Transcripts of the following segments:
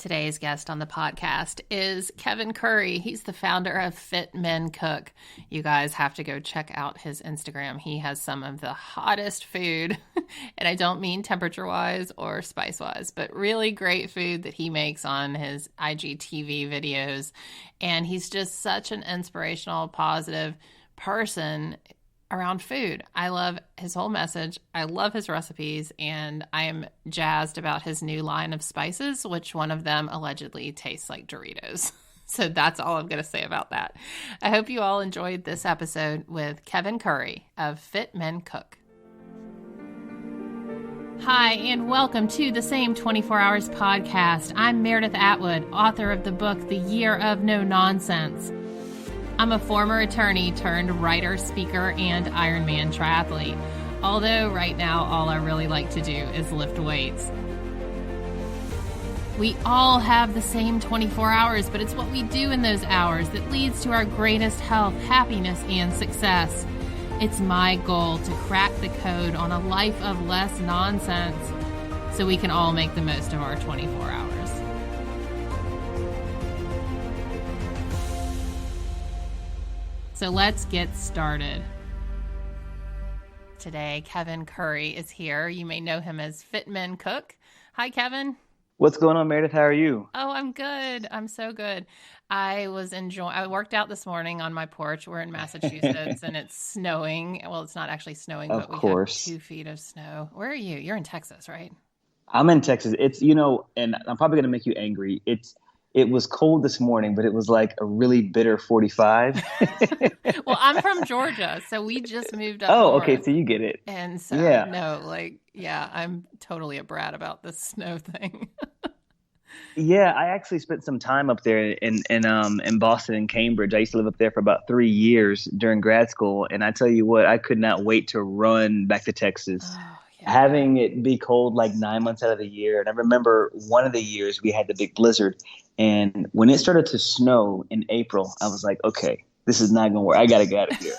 Today's guest on the podcast is Kevin Curry. He's the founder of Fit Men Cook. You guys have to go check out his Instagram. He has some of the hottest food, and I don't mean temperature-wise or spice-wise, but really great food that he makes on his IGTV videos. And he's just such an inspirational, positive person around food. I love his whole message. I love his recipes, and I am jazzed about his new line of spices, which one of them allegedly tastes like Doritos. So that's all I'm going to say about that. I hope you all enjoyed this episode with Kevin Curry of Fit Men Cook. Hi, and welcome to the Same 24 Hours podcast. I'm Meredith Atwood, author of the book, The Year of No Nonsense. I'm a former attorney turned writer, speaker, and Ironman triathlete. Although right now, all I really like to do is lift weights. We all have the same 24 hours, but it's what we do in those hours that leads to our greatest health, happiness, and success. It's my goal to crack the code on a life of less nonsense so we can all make the most of our 24 hours. So let's get started. Today, Kevin Curry is here. You may know him as Fit Men Cook. Hi, Kevin. What's going on, Meredith? How are you? Oh, I'm good. I'm so good. I worked out this morning on my porch. We're in Massachusetts and it's snowing. Well, it's not actually snowing, but we have 2 feet of snow. Where are you? You're in Texas, right? I'm in Texas. It's, and I'm probably going to make you angry. It was cold this morning, but it was like a really bitter 45. Well, I'm from Georgia, so we just moved up Oh, north. okay. So you get it. And so, I'm totally a brat about this snow thing. Yeah, I actually spent some time up there in Boston and Cambridge. I used to live up there for about 3 years during grad school. And I tell you what, I could not wait to run back to Texas. Oh, yeah. Having it be cold like 9 months out of the year. And I remember one of the years we had the big blizzard. And when it started to snow in April, I was like, okay, this is not going to work. I got to get out of here.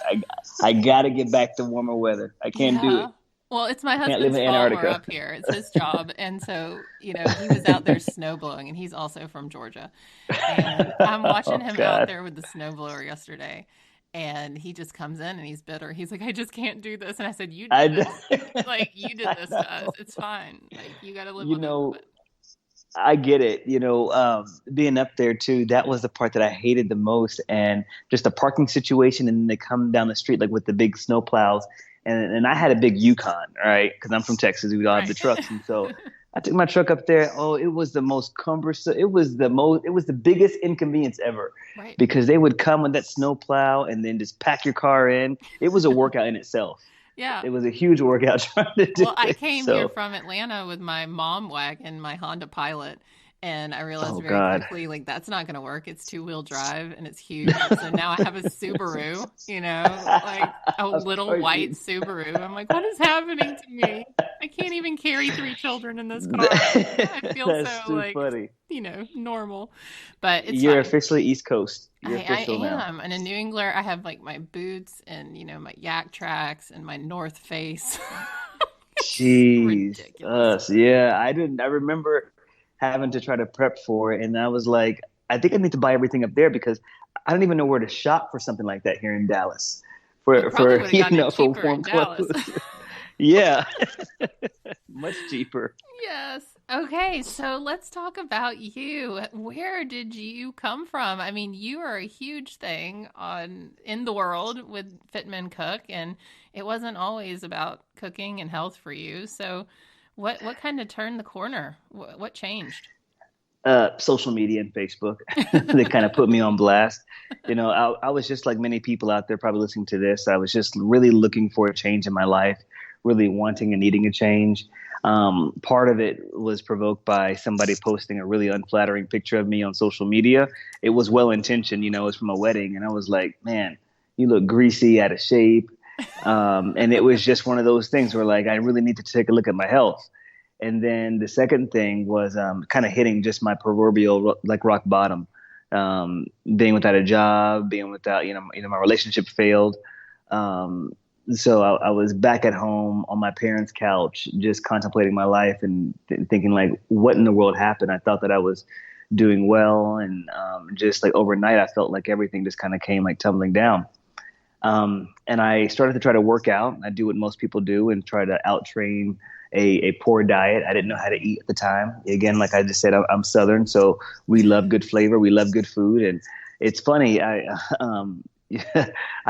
I got to get back to warmer weather. I can't do it. Well, it's my husband's fault we're up here. It's his job. And so, he was out there snow blowing, and he's also from Georgia. And I'm watching him out there with the snowblower yesterday. And he just comes in and he's bitter. He's like, I just can't do this. And I said, you did this. Like, you did this to us. It's fine. Like, you got to live with it. But I get it. Being up there too, that was the part that I hated the most. And just the parking situation, and then they come down the street like with the big snow plows. And I had a big Yukon, right? Because I'm from Texas. We all have the trucks. And so I took my truck up there. Oh, it was the most cumbersome. It was the biggest inconvenience ever. Right. Because they would come with that snow plow and then just pack your car in. It was a workout in itself. Yeah. It was a huge workout trying to do it. Well, I came here from Atlanta with my mom wagon, my Honda Pilot, and I realized very quickly, like, that's not going to work. It's 2-wheel drive and it's huge. So now I have a Subaru, like a little white Subaru. I'm like, what is happening to me? I can't even carry 3 children in this car. I feel That's so too funny. Normal. But You're fine. Officially East Coast. You're I official am. now. And in New England, I have like my boots and, my Yak tracks and my North Face. Jeez. Ridiculous. Yeah, I remember having to try to prep for it. And I was like, I think I need to buy everything up there because I don't even know where to shop for something like that here in Dallas. For warm clothes. Yeah. Much cheaper. Yes. Okay, so let's talk about you. Where did you come from? I mean, you are a huge thing in the world with Fit Men Cook, and it wasn't always about cooking and health for you. So what kind of turned the corner? What changed? Social media and Facebook. They kind of put me on blast. I was just like many people out there probably listening to this. I was just really looking for a change in my life, really wanting and needing a change. Part of it was provoked by somebody posting a really unflattering picture of me on social media. It was well-intentioned, it was from a wedding. And I was like, man, you look greasy, out of shape. And it was just one of those things where like, I really need to take a look at my health. And then the second thing was kind of hitting just my proverbial like rock bottom, being without a job, being without, my relationship failed. So I was back at home on my parents' couch, just contemplating my life and thinking like, what in the world happened? I thought that I was doing well, and just like overnight, I felt like everything just kind of came like tumbling down. And I started to try to work out. I do what most people do and try to out train a poor diet. I didn't know how to eat at the time. Again, like I just said, I'm Southern, so we love good flavor. We love good food. And it's funny. I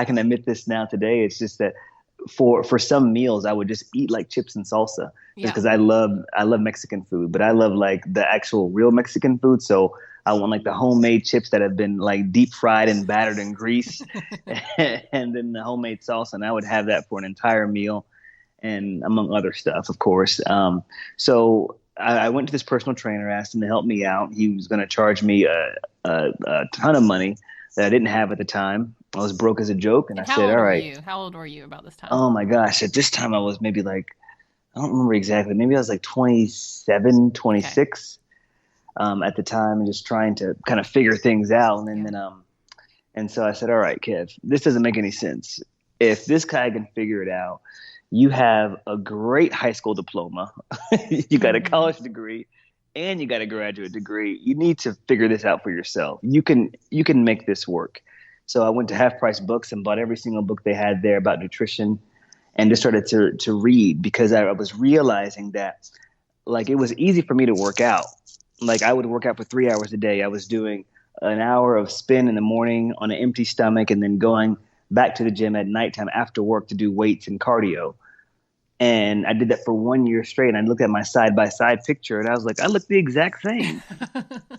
can admit this now today. It's just that for some meals, I would just eat like chips and salsa just Yeah. because I love Mexican food, but I love like the actual real Mexican food. So I want like the homemade chips that have been like deep fried and battered in grease, and then the homemade salsa. And I would have that for an entire meal, and among other stuff, of course. So I went to this personal trainer, asked him to help me out. He was going to charge me a ton of money that I didn't have at the time. I was broke as a joke, and I And how said, old "All were right." you? How old were you about this time? Oh my gosh! At this time, I was maybe like I don't remember exactly. Maybe I was like 27, Okay. 26 at the time, and just trying to kind of figure things out. And Yeah. then and so I said, "All right, Kev, this doesn't make any sense. If this guy can figure it out, you have a great high school diploma, you got a Hmm. college degree, and you got a graduate degree. You need to figure this out for yourself. You can make this work." So I went to Half Price Books and bought every single book they had there about nutrition, and just started to read because I was realizing that like it was easy for me to work out. Like I would work out for 3 hours a day. I was doing an hour of spin in the morning on an empty stomach, and then going back to the gym at nighttime after work to do weights and cardio. And I did that for 1 year straight. And I looked at my side by side picture, and I was like, I look the exact same.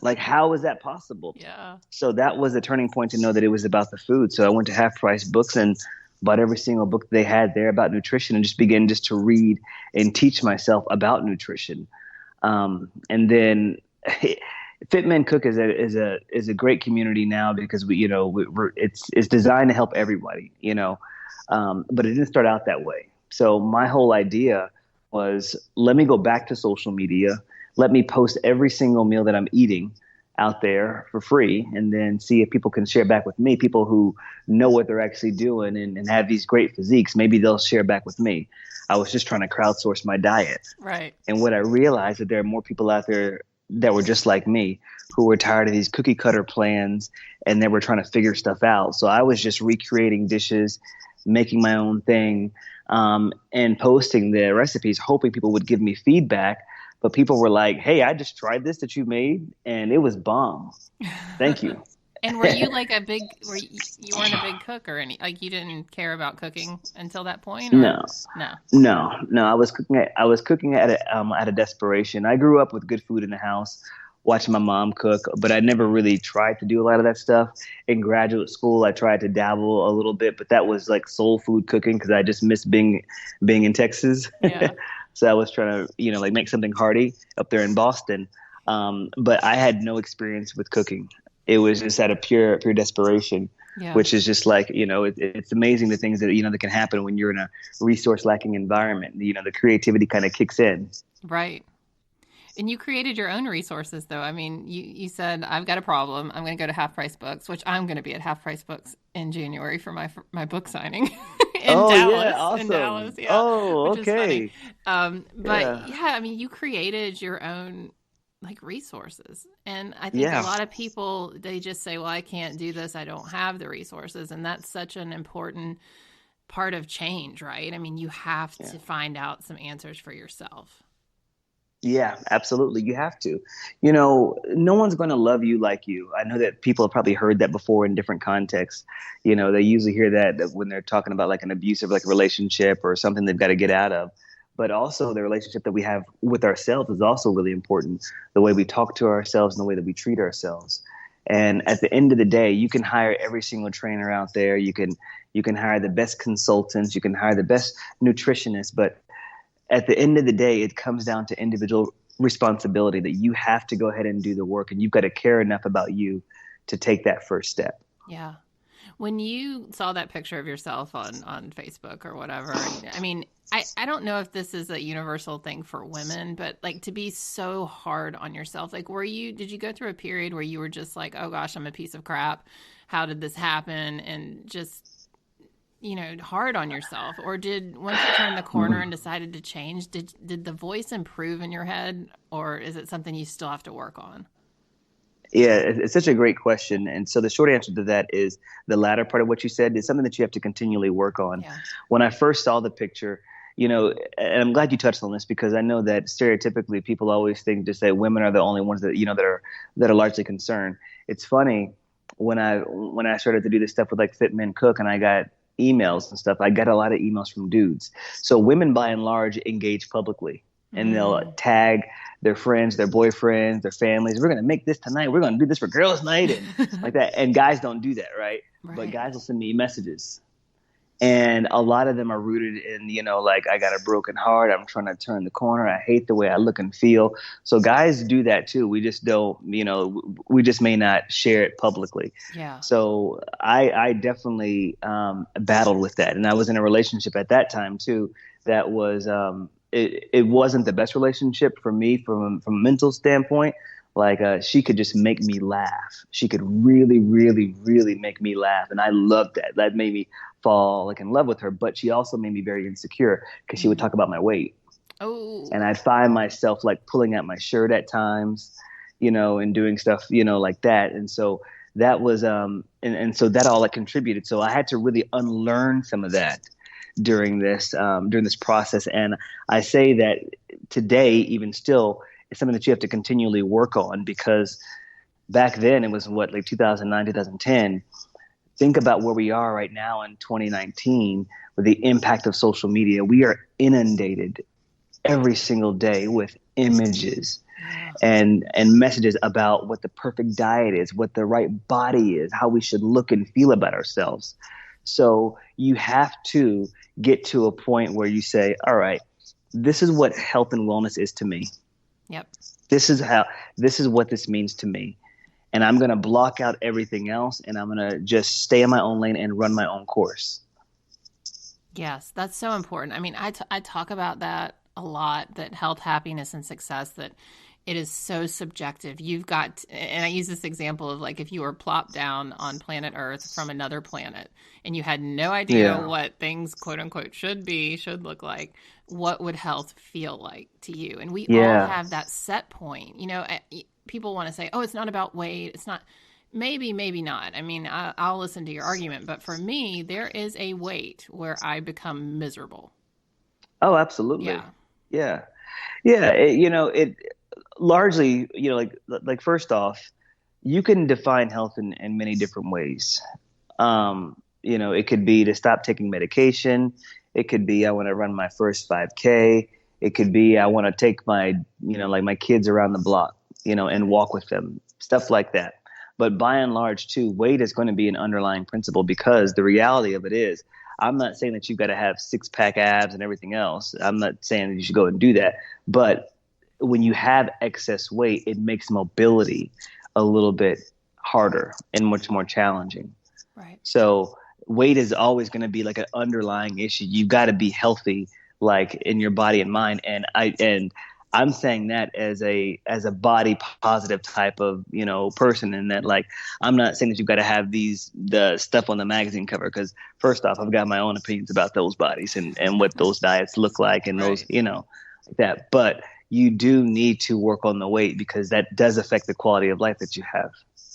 Like, how is that possible? Yeah. So that was a turning point to know that it was about the food. So I went to Half Price Books and bought every single book they had there about nutrition, and just began just to read and teach myself about nutrition. And then Fit Men Cook is a great community now because it's designed to help everybody, but it didn't start out that way. So my whole idea was, let me go back to social media, let me post every single meal that I'm eating out there for free, and then see if people can share back with me. People who know what they're actually doing, and have these great physiques, maybe they'll share back with me. I was just trying to crowdsource my diet. Right. And what I realized, that there are more people out there that were just like me, who were tired of these cookie cutter plans, and they were trying to figure stuff out. So I was just recreating dishes, making my own thing, and posting the recipes, hoping people would give me feedback. But people were like, "Hey, I just tried this that you made, and it was bomb. Thank you." And were you like a big, you weren't a big cook or any, like you didn't care about cooking until that point or No, no? no. I was cooking out of desperation. I grew up with good food in the house, watching my mom cook, but I never really tried to do a lot of that stuff. In graduate school, I tried to dabble a little bit, but that was like soul food cooking because I just missed being in Texas. Yeah. So I was trying to, like make something hearty up there in Boston. But I had no experience with cooking. It was just out of pure desperation, Yeah. which is just like, it's amazing the things that can happen when you're in a resource lacking environment. The creativity kind of kicks in. Right. And you created your own resources, though. I mean, you said, I've got a problem. I'm going to go to Half Price Books, which I'm going to be at Half Price Books in January for my book signing in Oh yeah, Dallas. In awesome. Dallas, yeah, Oh, which is funny. okay. But Yeah. yeah, I mean, you created your own like resources, and I think a Yeah. lot of people they just say, "Well, I can't do this. I don't have the resources," and that's such an important part of change, right? I mean, you have Yeah. to find out some answers for yourself. Yeah, absolutely. You have to. No one's going to love you like you. I know that people have probably heard that before in different contexts. They usually hear that when they're talking about like an abusive like relationship or something they've got to get out of. But also the relationship that we have with ourselves is also really important. The way we talk to ourselves and the way that we treat ourselves. And at the end of the day, you can hire every single trainer out there. You can hire the best consultants. You can hire the best nutritionists, but at the end of the day, it comes down to individual responsibility, that you have to go ahead and do the work, and you've got to care enough about you to take that first step. Yeah. When you saw that picture of yourself on Facebook or whatever, I mean, I don't know if this is a universal thing for women, but like to be so hard on yourself, like did you go through a period where you were just like, oh gosh, I'm a piece of crap. How did this happen? And just hard on yourself? Or did once you turned the corner and decided to change, did the voice improve in your head, or is it something you still have to work on? Yeah, it's such a great question. And so the short answer to that is the latter part of what you said is something that you have to continually work on. Yeah. When I first saw the picture, and I'm glad you touched on this because I know that stereotypically people always think just that women are the only ones that, that are largely concerned. It's funny when I started to do this stuff with like Fit Men Cook and I got emails and stuff, I got a lot of emails from dudes. So women by and large engage publicly and they'll tag their friends, their boyfriends, their families. We're going to make this tonight. We're going to do this for girls' night and like that. And guys don't do that, right? But guys will send me messages. And a lot of them are rooted in, like I got a broken heart. I'm trying to turn the corner. I hate the way I look and feel. So guys do that too. We just don't, we just may not share it publicly. Yeah. So I definitely battled with that. And I was in a relationship at that time too that was it wasn't the best relationship for me from a mental standpoint. Like she could just make me laugh. She could really, really, really make me laugh, and I loved that. That made me fall like in love with her. But she also made me very insecure because she would talk about my weight. Oh. And I'd find myself like pulling at my shirt at times, and doing stuff, like that. And so that was and so that all like contributed. So I had to really unlearn some of that during this process. And I say that today, even still, it's something that you have to continually work on because back then it was like 2009, 2010. Think about where we are right now in 2019 with the impact of social media. We are inundated every single day with images and messages about what the perfect diet is, what the right body is, how we should look and feel about ourselves. So you have to get to a point where you say, all right, this is what health and wellness is to me. Yep. This is what this means to me. And I'm going to block out everything else and I'm going to just stay in my own lane and run my own course. Yes, that's so important. I mean, I talk about that a lot, that health, happiness, and success, that it is so subjective. You've got, and I use this example of like if you were plopped down on planet Earth from another planet and you had no idea what things, quote unquote, should look like, what would health feel like to you? And we all have that set point. People want to say, oh, it's not about weight. It's not. Maybe not. I mean, I'll listen to your argument. But for me, there is a weight where I become miserable. Oh, absolutely. Yeah. It largely, like first off, you can define health in many different ways. It could be to stop taking medication. It could be I want to run my first 5K. It could be I want to take my, like my kids around the block, and walk with them, stuff like that. But by and large, too, weight is going to be an underlying principle because the reality of it is, I'm not saying that you've got to have 6-pack abs and everything else. I'm not saying that you should go and do that. But when you have excess weight, it makes mobility a little bit harder and much more challenging. Right. So weight is always going to be like an underlying issue. You've got to be healthy, like in your body and mind. And I'm saying that as a body positive type of, person, and that like, I'm not saying that you've got to have the stuff on the magazine cover. Cause first off, I've got my own opinions about those bodies and what those diets look like and those, like that. But you do need to work on the weight because that does affect the quality of life that you have.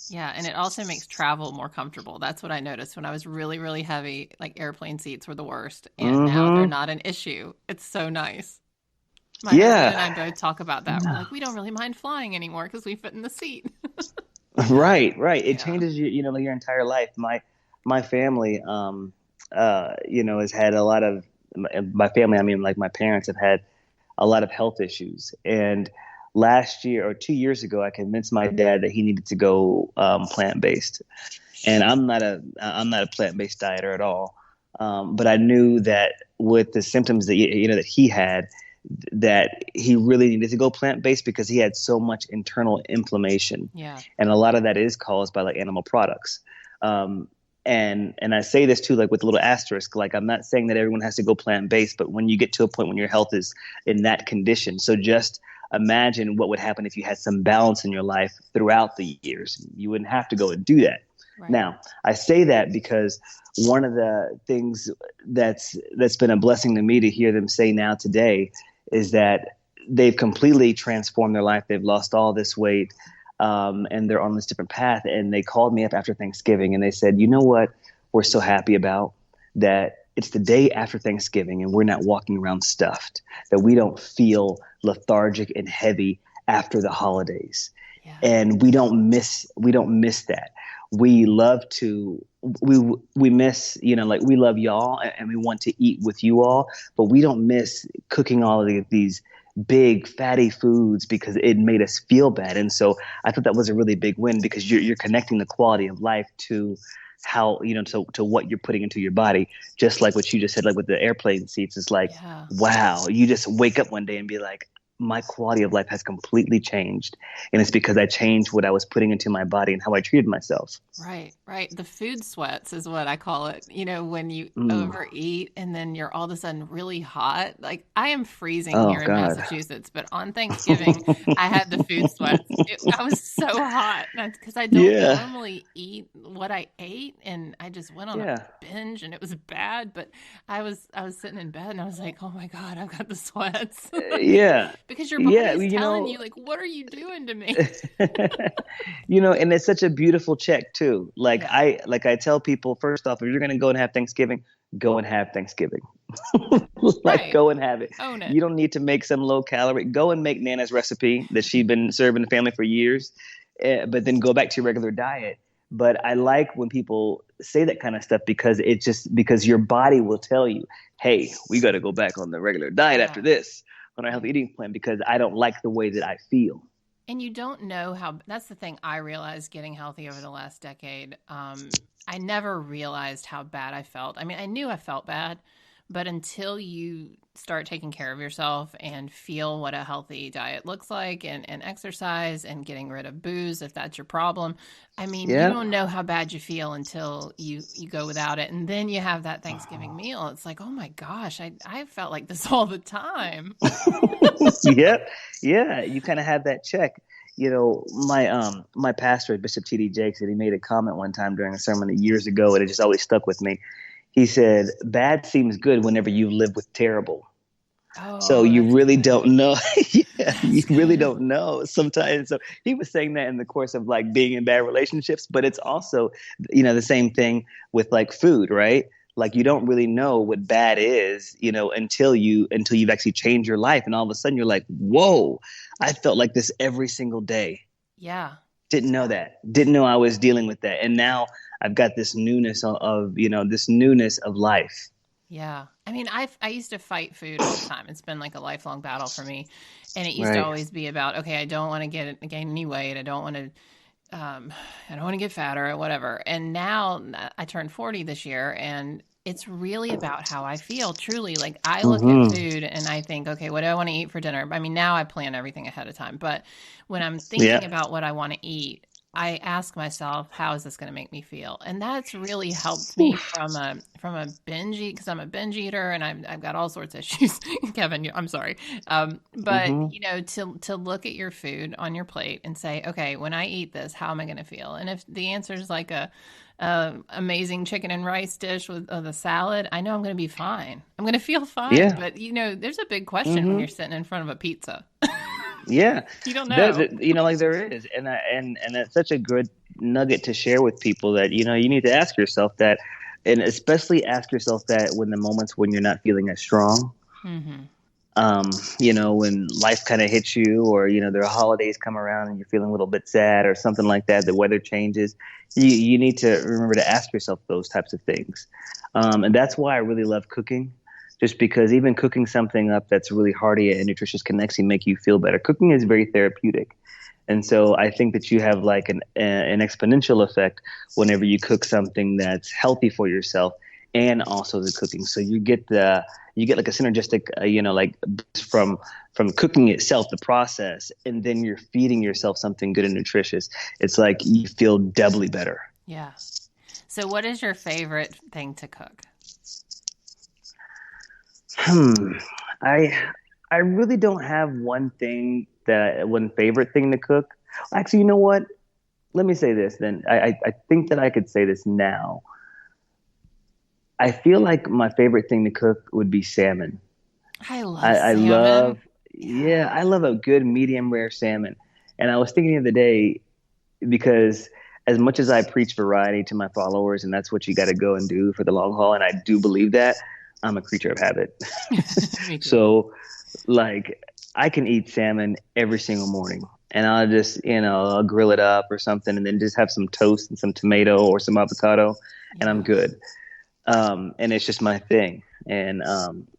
Yeah. And it also makes travel more comfortable. That's what I noticed when I was really, really heavy, like airplane seats were the worst. And now they're not an issue. It's so nice. My husband and I both talk about that. We're like, we don't really mind flying anymore because we fit in the seat. Right. It changes your entire life. My family, has had a lot of my family. I mean, like my parents have had a lot of health issues. And last year or 2 years ago, I convinced my dad that he needed to go plant-based. And I'm not a plant-based dieter at all. But I knew that with the symptoms that that he had, that he really needed to go plant-based because he had so much internal inflammation. Yeah. And a lot of that is caused by like animal products. And I say this too, like with a little asterisk, like I'm not saying that everyone has to go plant-based, but when you get to a point when your health is in that condition, so just imagine what would happen if you had some balance in your life throughout the years. You wouldn't have to go and do that. Right. Now, I say that because one of the things that's been a blessing to me to hear them say now today is that they've completely transformed their life. They've lost all this weight, and they're on this different path. And they called me up after Thanksgiving and they said, you know what we're so happy about? That it's the day after Thanksgiving and we're not walking around stuffed, that we don't feel lethargic and heavy after the holidays. Yeah. And we don't miss that. We love to we miss, like we love y'all and we want to eat with you all, but we don't miss cooking all of these big fatty foods because it made us feel bad. And so I thought that was a really big win because you're connecting the quality of life to how, to what you're putting into your body. Just like what you just said, like with the airplane seats, it's like, Yeah. wow, you just wake up one day and be like, my quality of life has completely changed. And it's because I changed what I was putting into my body and how I treated myself. Right, right. The food sweats is what I call it. When you Mm. overeat and then you're all of a sudden really hot. Like I am freezing Oh here in God. Massachusetts, but on Thanksgiving I had the food sweats. I was so hot because I don't Yeah. normally eat what I ate, and I just went on a Yeah. binge, and it was bad. But I was sitting in bed and I was like, oh my God, I've got the sweats Yeah. because your body Yeah. is telling you like, what are you doing to me? And it's such a beautiful check too. Like Yeah, I tell people, first off, if you're gonna go and have Thanksgiving, go and have Thanksgiving. Like right. go and have it. Own it. You don't need to make some low calorie. Go and make Nana's recipe that she'd been serving the family for years, but then go back to your regular diet. But I like when people say that kind of stuff because it's just because your body will tell you, hey, we got to go back on the regular diet after Yeah. this on our healthy Right. eating plan because I don't like the way that I feel. And you don't know how, that's the thing I realized getting healthy over the last decade. I never realized how bad I felt. I mean, I knew I felt bad, but until you start taking care of yourself and feel what a healthy diet looks like and exercise and getting rid of booze, if that's your problem, I mean, you Yeah. don't know how bad you feel until you go without it. And then you have that Thanksgiving meal. It's like, oh my gosh, I felt like this all the time. Yeah, yeah, you kind of have that check. My pastor, Bishop T.D. Jakes, and he made a comment one time during a sermon years ago, and it just always stuck with me. He said, "Bad seems good whenever you live with terrible." So Oh, you that's really good. don't know. Yeah, you That's really good. don't know sometimes. So he was saying that in the course of like being in bad relationships, but it's also, the same thing with like food, right? Like you don't really know what bad is, until you've actually changed your life, and all of a sudden you're like, whoa, I felt like this every single day. Yeah. Didn't know that. Didn't know I was dealing with that, and now I've got this newness this newness of life. Yeah. I mean, I used to fight food all the time. It's been like a lifelong battle for me. And it used to Right. always be about, okay, I don't want to gain any weight. Um, I don't want to get fatter or whatever. And now I turned 40 this year, and it's really about how I feel truly. Like I look at Hmm. food and I think, okay, what do I want to eat for dinner? I mean, now I plan everything ahead of time, but when I'm thinking Yeah. about what I want to eat, I ask myself, how is this going to make me feel? And that's really helped me from a binge eat because I'm a binge eater and I've got all sorts of issues. Kevin, I'm sorry. But Hmm. to look at your food on your plate and say, okay, when I eat this, how am I going to feel? And if the answer is like a amazing chicken and rice dish with a salad, I know I'm going to be fine. I'm going to feel fine. Yeah. But there's a big question when Hmm. you're sitting in front of a pizza. Yeah, You don't know. like there is, and that's such a good nugget to share with people that you need to ask yourself that, and especially ask yourself that when the moments when you're not feeling as strong, Hmm. when life kind of hits you, or there are holidays come around and you're feeling a little bit sad or something like that. The weather changes. You need to remember to ask yourself those types of things, and that's why I really love cooking. Just because even cooking something up that's really hearty and nutritious can actually make you feel better. Cooking is very therapeutic. And so I think that you have like an exponential effect whenever you cook something that's healthy for yourself and also the cooking. So you get like a synergistic, like from cooking itself, the process, and then you're feeding yourself something good and nutritious. It's like you feel doubly better. Yeah. So, what is your favorite thing to cook? Hmm. I I really don't have one favorite thing to cook. Actually, you know what? let me say this then. I think that I could say this now. I feel like my favorite thing to cook would be salmon. I love I salmon. love, Yeah. yeah, I love a good medium rare salmon. And I was thinking the other day, because as much as I preach variety to my followers, and that's what you got to go and do for the long haul, and I do believe that, I'm a creature of habit. Me too. So, like, I can eat salmon every single morning, and I'll just, I'll grill it up or something, and then just have some toast and some tomato or some avocado, and I'm Yeah. good. And it's just my thing. And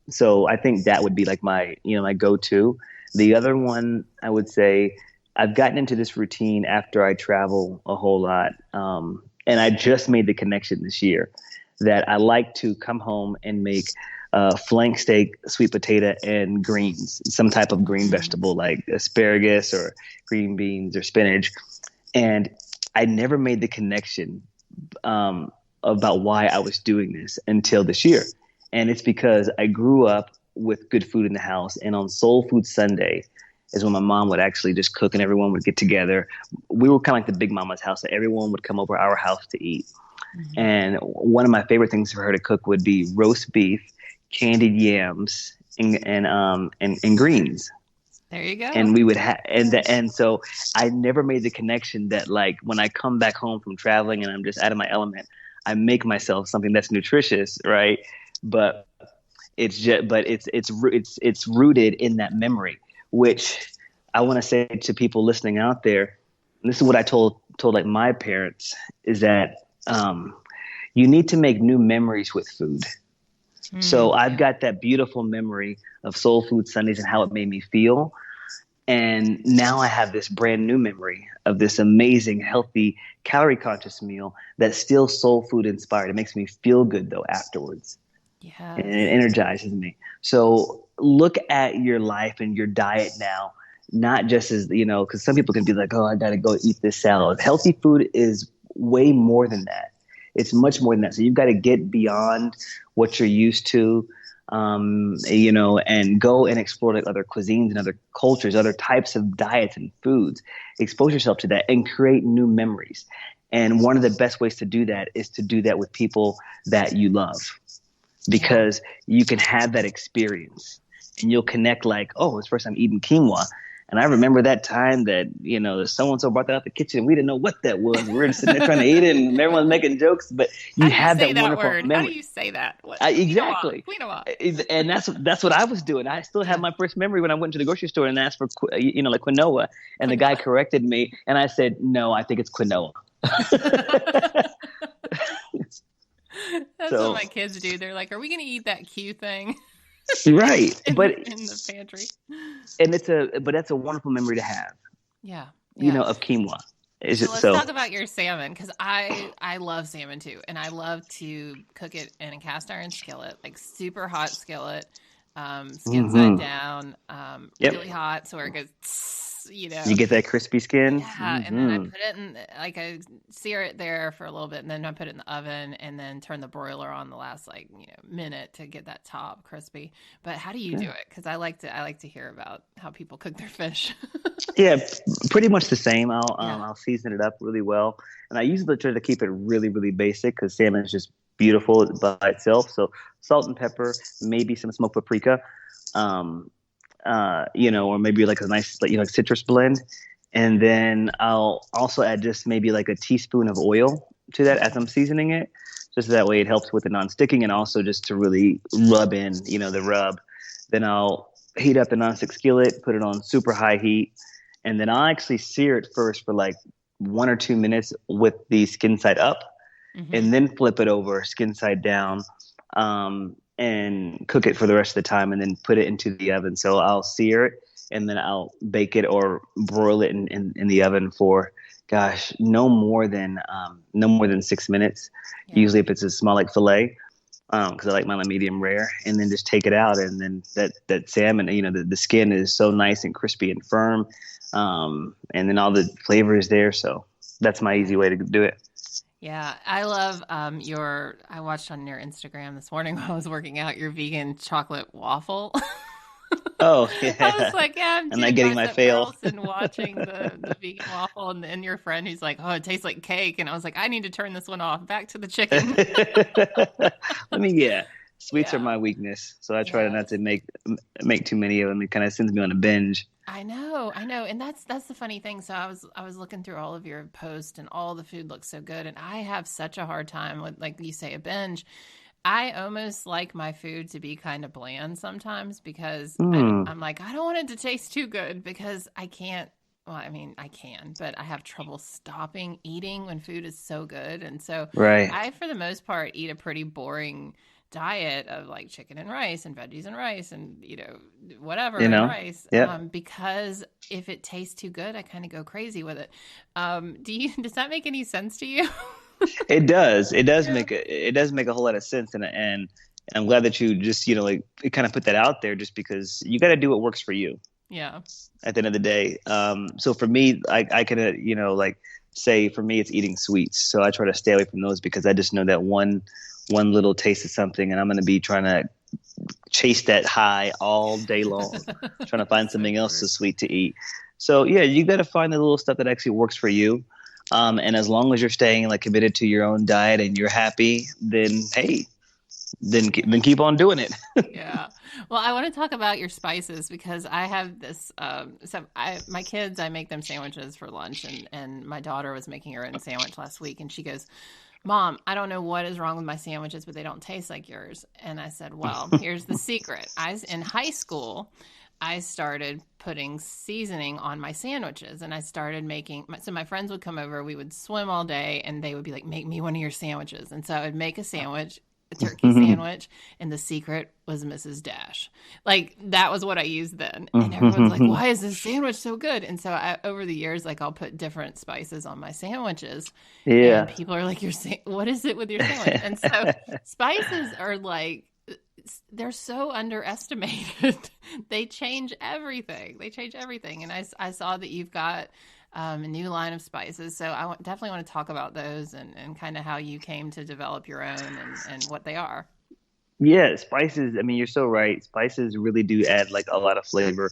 so I think that would be like my go-to. The other one I would say I've gotten into this routine after I travel a whole lot. And I just made the connection this year that I like to come home and make flank steak, sweet potato, and greens, some type of green Mm. vegetable like asparagus or green beans or spinach. And I never made the connection um, about why I was doing this until this year. And it's because I grew up with good food in the house. And on Soul Food Sunday is when my mom would actually just cook and everyone would get together. We were kind of like the big mama's house. So everyone would come over our house to eat. Mhm. And one of my favorite things for her to cook would be roast beef, candied yams, and greens. There you go. And we would have and so I never made the connection that like when I come back home from traveling and I'm just out of my element, I make myself something that's nutritious, right? But it's rooted in that memory, which I want to say to people listening out there. And this is what I told like my parents is that you need to make new memories with food. So I've Yeah. got that beautiful memory of Soul Food Sundays and how it made me feel. And now I have this brand new memory of this amazing, healthy, calorie conscious meal that's still soul food inspired. It makes me feel good though afterwards, and Yes. it energizes me. So look at your life and your diet now, not just as, because some people can be like, oh, I got to go eat this salad. Healthy food is way more than that. It's much more than that. So you've got to get beyond what you're used to, and go and explore like other cuisines and other cultures, other types of diets and foods. Expose yourself to that and create new memories. And one of the best ways to do that is to do that with people that you love, Yeah. because you can have that experience and you'll connect like, oh, it's the first time eating quinoa. And I remember that time that, so and so brought that out the kitchen. We didn't know what that was. We were just sitting there trying to eat it and everyone's making jokes, but How you do you have say that that wonderful word? How do memory. you say that? What? Quinoa. Exactly. Quinoa. And that's what I was doing. I still have Yeah. my first memory when I went to the grocery store and asked for, like quinoa. And the guy Quinoa. corrected me. And I said, no, I think it's quinoa. That's what So, my kids do. They're like, "Are we going to eat that Q thing right. in the pantry?" But that's a wonderful memory to have, Yeah. Yeah. of quinoa. Is So it let's so? talk about your salmon because I love salmon too, and I love to cook it in a cast iron skillet, like super hot skillet, skin side Hmm. down, Yep. really hot, so where it goes, tss, You get that crispy skin. Yeah, and then I Hmm. put it in, like, I sear it there for a little bit, and then I put it in the oven, and then turn the broiler on the last, like, minute to get that top crispy. But how do you do Yeah. it? Because I like to hear about how people cook their fish. Yeah, pretty much the same. Yeah. I'll season it up really well, and I usually try to keep it really really basic because salmon is just beautiful by itself. So salt and pepper, maybe some smoked paprika, um, or maybe like a nice like citrus blend, and then I'll also add just maybe like a teaspoon of oil to that as I'm seasoning it, just so that way it helps with the non-sticking and also just to really rub in the rub. Then I'll heat up the non-stick skillet, put it on super high heat, and then I'll actually sear it first for like 1 or 2 minutes with the skin side up, Hmm. and then flip it over skin side down, and cook it for the rest of the time, and then put it into the oven. So I'll sear it, and then I'll bake it or broil it in the oven for, gosh, no more than 6 minutes. Yeah. Usually, if it's a small like fillet, because I like mine medium rare, and then just take it out, and then that salmon, the skin is so nice and crispy and firm, and then all the flavor is there. So that's my Yeah. easy way to do it. Yeah, I love I watched on your Instagram this morning while I was working out your vegan chocolate waffle. Oh, I was yeah. like, yeah, I'm I'm not doing getting my bicep fail. curls and watching the vegan waffle, and then your friend who's like, oh, it tastes like cake, and I was like, I need to turn this one off. Back to the chicken. Yeah, sweets are Yeah. my weakness, so I try to not Yes. to make too many of them. It kind of sends me on a binge. I know, and that's the funny thing. So I was looking through all of your posts, and all the food looks so good, and I have such a hard time with, like you say, a binge. I almost like my food to be kind of bland sometimes because Mm, I'm like, I don't want it to taste too good because I can't. Well, I mean, I can, but I have trouble stopping eating when food is so good. And so right. I, for the most part, eat a pretty boring diet of like chicken and rice and veggies and rice and, whatever You and know. rice. Yep. Because if it tastes too good, I kind of go crazy with it. Does that make any sense to you? It does. Yeah. It does make a whole lot of sense, and I'm glad that you just like kind of put that out there, just because you got to do what works for you Yeah. at the end of the day. So for me, I can like say for me it's eating sweets. So I try to stay away from those because I just know that one little taste of something, and I'm going to be trying to chase that high all day long, trying to find So something else true. so sweet to eat. So yeah, you got to find the little stuff that actually works for you. And as long as you're staying like committed to your own diet and you're happy, then hey, then keep on doing it. Yeah. Well, I want to talk about your spices because I have this. My kids, I make them sandwiches for lunch, and my daughter was making her own sandwich last week, and she goes, "Mom, I don't know what is wrong with my sandwiches, but they don't taste like yours." And I said, "Well, here's the secret. In high school, I started putting seasoning on my sandwiches, and I started making. So my friends would come over, we would swim all day, and they would be like, "Make me one of your sandwiches." And so I would make a sandwich, a turkey sandwich, and the secret was Mrs. Dash. Like that was what I used then. And everyone's like, "Why is this sandwich so good?" And so over the years, like I'll put different spices on my sandwiches, and Yeah. people are like, what is it with your sandwich?" And so spices are like they're so underestimated. They change everything. They change everything. And I saw that you've got a new line of spices. So definitely want to talk about those and kind of how you came to develop your own and what they are. Yeah, spices. I mean, you're so right. Spices really do add like a lot of flavor,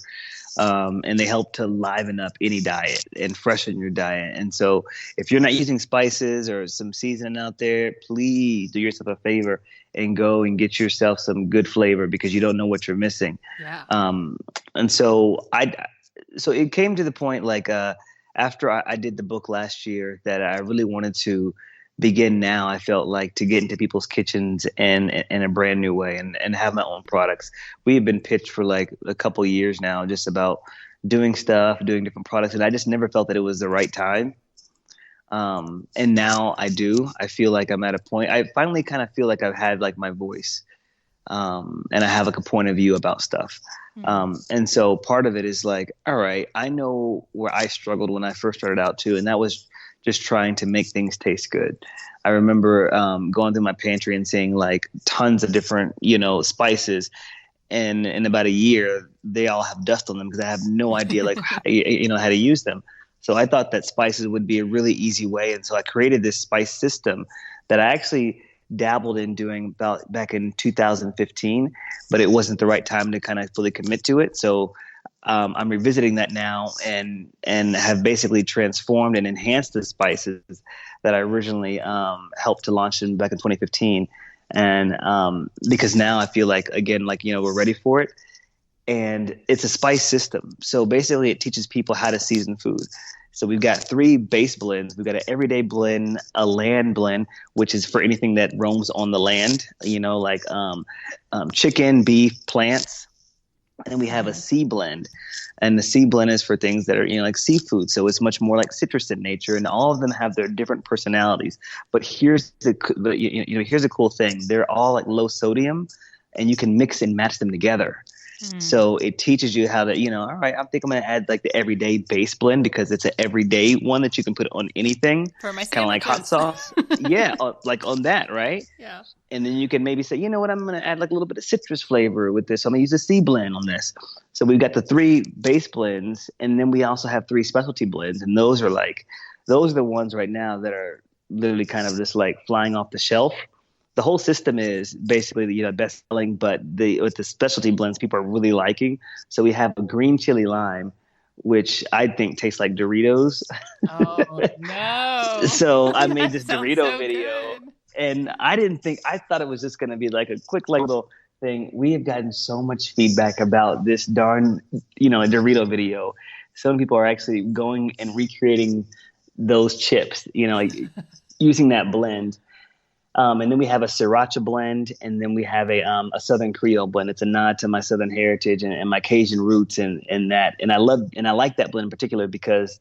and they help to liven up any diet and freshen your diet. And so, if you're not using spices or some seasoning out there, please do yourself a favor and go and get yourself some good flavor because you don't know what you're missing. Yeah. Um, and so it came to the point like after I did the book last year that I really wanted to begin now. I felt like to get into people's kitchens and in a brand new way and have my own products. We have been pitched for like a couple years now, just about doing stuff, doing different products, and I just never felt that it was the right time. And now I do. I feel like I'm at a point. I finally kind of feel like I've had like my voice, and I have like a point of view about stuff. Hmm. And so part of it is like, all right, I know where I struggled when I first started out too, and that was just trying to make things taste good. I remember going through my pantry and seeing like tons of different, spices, and in about a year, they all have dust on them because I have no idea like how to use them. So I thought that spices would be a really easy way, and so I created this spice system that I actually dabbled in doing about back in 2015, but it wasn't the right time to kind of fully commit to it. So I'm revisiting that now and have basically transformed and enhanced the spices that I originally helped to launch in back in 2015. And because now I feel like again, like we're ready for it, and it's a spice system. So basically, it teaches people how to season food. So we've got three base blends. We've got an everyday blend, a land blend, which is for anything that roams on the land, like chicken, beef, plants. And then we have a Hmm. sea blend, and the sea blend is for things that are like seafood. So it's much more like citrus in nature, and all of them have their different personalities. But here's a cool thing: they're all like low sodium, and you can mix and match them together. Hmm. So it teaches you how to, all right, I think I'm going to add like the everyday base blend because it's an everyday one that you can put on anything, For my kind of like hot sandwiches. sauce. Yeah, like on that, right? Yeah. And then you can maybe say, you know what, I'm going to add like a little bit of citrus flavor with this. So I'm going to use a C blend on this. So we've got the three base blends, and then we also have three specialty blends. And those are the ones right now that are literally kind of just like flying off the shelf. the whole system is basically, best selling, but with the specialty blends, people are really liking. So we have a green chili lime, which I think tastes like Doritos. Oh no. So I made That this sounds Dorito so video, good. and I thought it was just going to be like a quick like, little thing. We have gotten so much feedback about this darn, Dorito video. Some people are actually going and recreating those chips, like, using that blend. And then we have a sriracha blend, and then we have a Southern Creole blend. It's a nod to my Southern heritage and my Cajun roots, and that. And I like that blend in particular because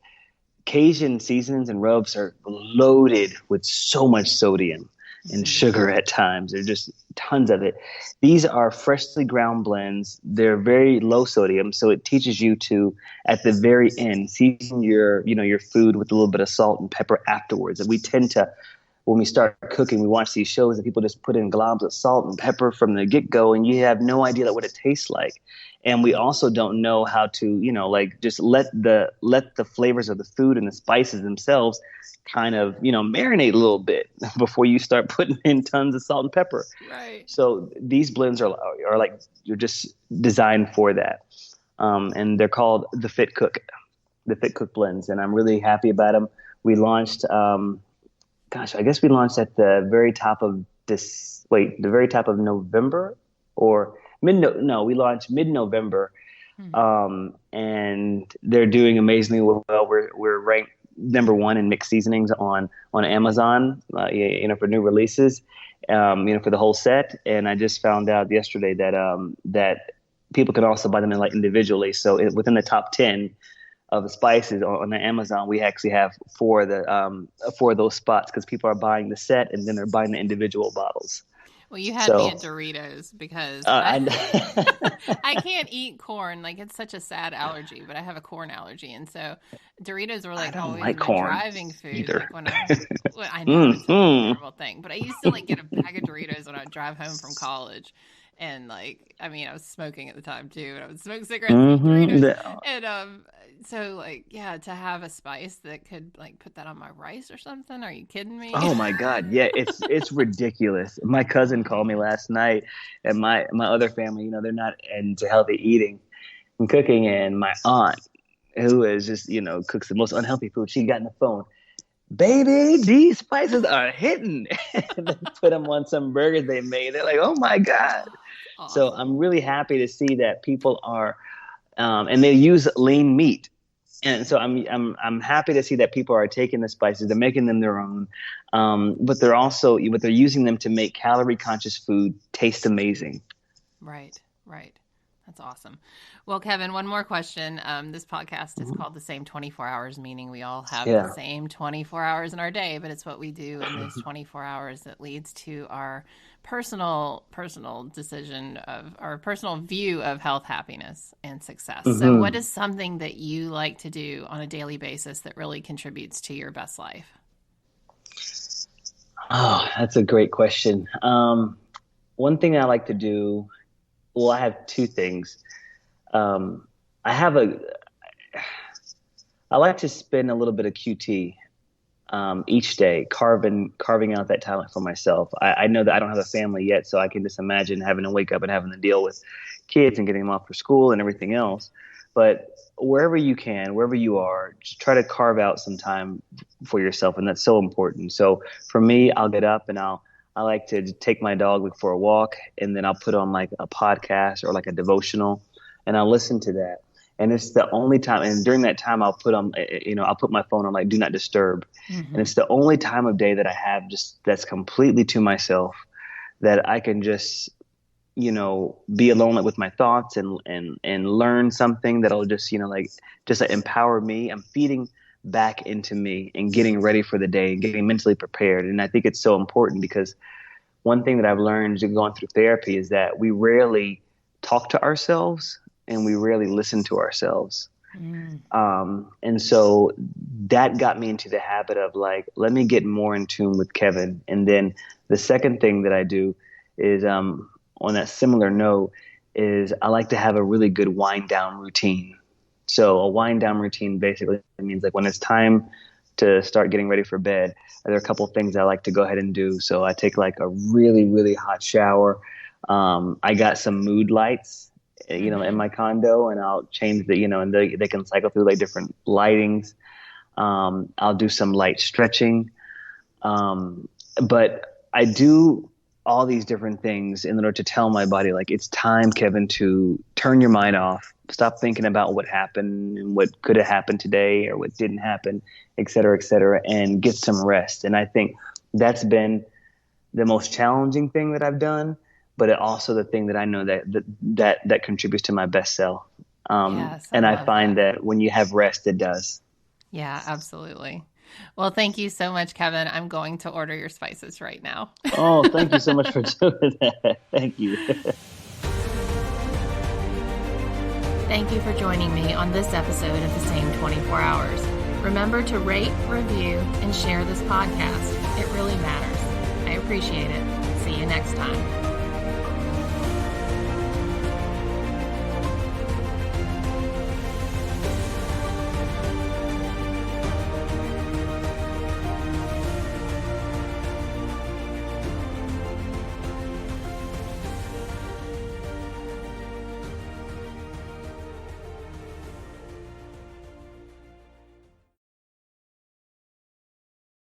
Cajun seasonings and rubs are loaded with so much sodium and sugar at times. There's just tons of it. These are freshly ground blends. They're very low sodium, so it teaches you to, at the very end, season your food with a little bit of salt and pepper afterwards. And we tend to, when we start cooking, we watch these shows and people just put in globs of salt and pepper from the get-go, and you have no idea what it tastes like. And we also don't know how to, just let the flavors of the food and the spices themselves kind of, marinate a little bit before you start putting in tons of salt and pepper. Right. So these blends are like, you're just designed for that. And they're called the Fit Cook blends. And I'm really happy about them. We launched, I guess we launched at the very top of November or we launched mid-November. And they're doing amazingly well. We're ranked number one in mixed seasonings on Amazon, for new releases, for the whole set. And I just found out yesterday that people can also buy them in individually. So within the top 10 of the spices on the Amazon, we actually have four of those spots because people are buying the set and then they're buying the individual bottles. Well, you had me at Doritos because I can't eat corn. It's such a sad allergy, but I have a corn allergy. And so Doritos were always my driving food. Either. I know it's a terrible thing, but I used to get a bag of Doritos when I would drive home from college. And I was smoking at the time too, and I would smoke cigarettes and Doritos. And so to have a spice that could put that on my rice or something. Are you kidding me? Oh my God. Yeah, it's ridiculous. My cousin called me last night, and my other family, they're not into healthy eating and cooking. And my aunt, who is just, cooks the most unhealthy food, she got on the phone. Baby, these spices are hitting. And they put them on some burgers they made. They're like, oh my God. Awesome. So I'm really happy to see that people are, and they use lean meat. And so I'm happy to see that people are taking the spices, they're making them their own, but they're using them to make calorie conscious food taste amazing. Right. That's awesome. Well, Kevin, one more question. This podcast is called The Same 24 Hours, meaning we all have the same 24 hours in our day, but it's what we do in those 24 hours that leads to our personal decision of our personal view of health, happiness, and success. So what is something that you like to do on a daily basis that really contributes to your best life? Oh, that's a great question. One thing I like to do, well, I have two things. I like to spend a little bit of QT each day, carving out that time for myself. I know that I don't have a family yet, so I can just imagine having to wake up and having to deal with kids and getting them off for school and everything else. But wherever you can, wherever you are, just try to carve out some time for yourself, and that's so important. So for me, I'll get up and I like to take my dog for a walk, and then I'll put on a podcast or a devotional, and I'll listen to that. And it's the only time, and during that time I'll put my phone on do not disturb. And it's the only time of day that I have that's completely to myself, that I can just, be alone with my thoughts and learn something that'll just, empower me. I'm feeding back into me and getting ready for the day and getting mentally prepared. And I think it's so important because one thing that I've learned going through therapy is that we rarely talk to ourselves and we rarely listen to ourselves. And so that got me into the habit of let me get more in tune with Kevin. And then the second thing that I do is, on that similar note, is I like to have a really good wind down routine. So a wind down routine basically means when it's time to start getting ready for bed, there are a couple of things I like to go ahead and do. So I take like a really, really hot shower. I got some mood lights, in my condo, and I'll change and they can cycle through like different lightings. I'll do some light stretching. But I do all these different things in order to tell my body, like, it's time, Kevin, to turn your mind off, stop thinking about what happened and what could have happened today or what didn't happen, et cetera, and get some rest. And I think that's been the most challenging thing that I've done, but also the thing that I know that contributes to my best self. Yes, and I find that when you have rest, it does. Yeah, absolutely. Well, thank you so much, Kevin. I'm going to order your spices right now. Oh, thank you so much for doing that. Thank you. Thank you for joining me on this episode of The Same 24 Hours. Remember to rate, review, and share this podcast. It really matters. I appreciate it. See you next time.